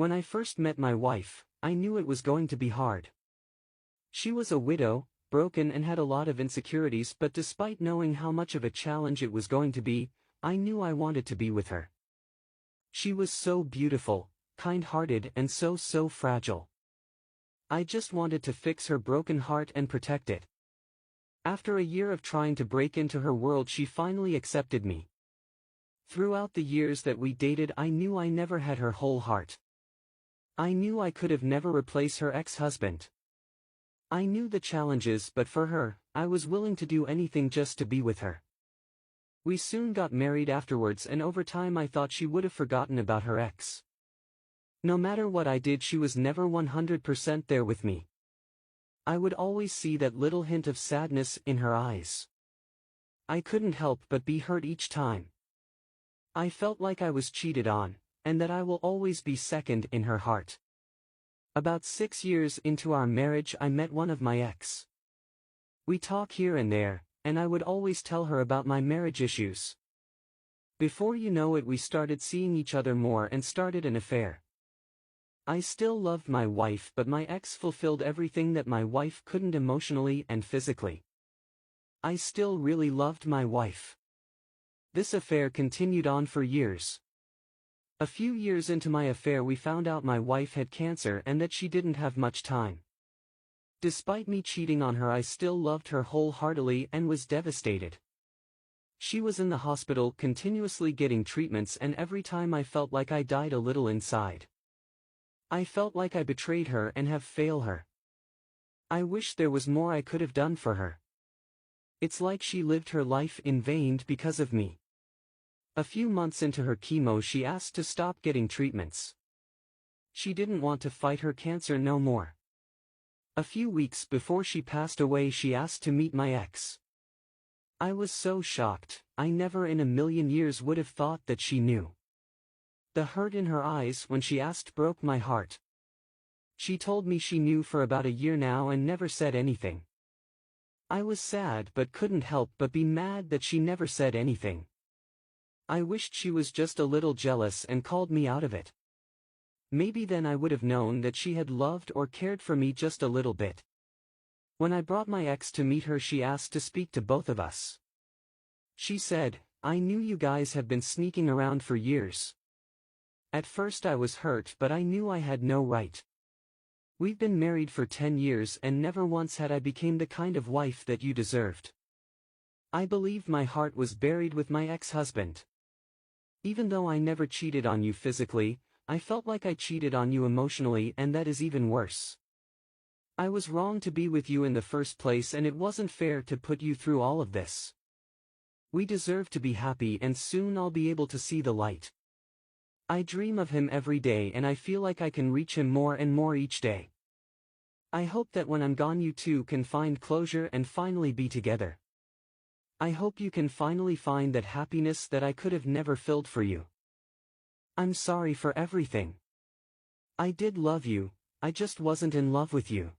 When I first met my wife, I knew it was going to be hard. She was a widow, broken and had a lot of insecurities, but despite knowing how much of a challenge it was going to be, I knew I wanted to be with her. She was so beautiful, kind-hearted and so fragile. I just wanted to fix her broken heart and protect it. After a year of trying to break into her world, she finally accepted me. Throughout the years that we dated, I knew I never had her whole heart. I knew I could have never replaced her ex-husband. I knew the challenges, but for her, I was willing to do anything just to be with her. We soon got married afterwards, and over time I thought she would have forgotten about her ex. No matter what I did, she was never 100% there with me. I would always see that little hint of sadness in her eyes. I couldn't help but be hurt each time. I felt like I was cheated on, and that I will always be second in her heart. About 6 years into our marriage, I met one of my ex. We talk here and there, and I would always tell her about my marriage issues. Before you know it, we started seeing each other more and started an affair. I still loved my wife, but my ex fulfilled everything that my wife couldn't emotionally and physically. I still really loved my wife. This affair continued on for years. A few years into my affair, we found out my wife had cancer and that she didn't have much time. Despite me cheating on her, I still loved her wholeheartedly and was devastated. She was in the hospital continuously getting treatments, and every time I felt like I died a little inside. I felt like I betrayed her and have failed her. I wish there was more I could have done for her. It's like she lived her life in vain because of me. A few months into her chemo, she asked to stop getting treatments. She didn't want to fight her cancer no more. A few weeks before she passed away, she asked to meet my ex. I was so shocked. I never in a million years would have thought that she knew. The hurt in her eyes when she asked broke my heart. She told me she knew for about a year now and never said anything. I was sad but couldn't help but be mad that she never said anything. I wished she was just a little jealous and called me out of it. Maybe then I would have known that she had loved or cared for me just a little bit. When I brought my ex to meet her, she asked to speak to both of us. She said, "I knew you guys have been sneaking around for years." At first I was hurt, but I knew I had no right. We've been married for 10 years and never once had I become the kind of wife that you deserved. I believed my heart was buried with my ex-husband. Even though I never cheated on you physically, I felt like I cheated on you emotionally, and that is even worse. I was wrong to be with you in the first place, and it wasn't fair to put you through all of this. We deserve to be happy, and soon I'll be able to see the light. I dream of him every day, and I feel like I can reach him more and more each day. I hope that when I'm gone, you two can find closure and finally be together. I hope you can finally find that happiness that I could have never filled for you. I'm sorry for everything. I did love you, I just wasn't in love with you.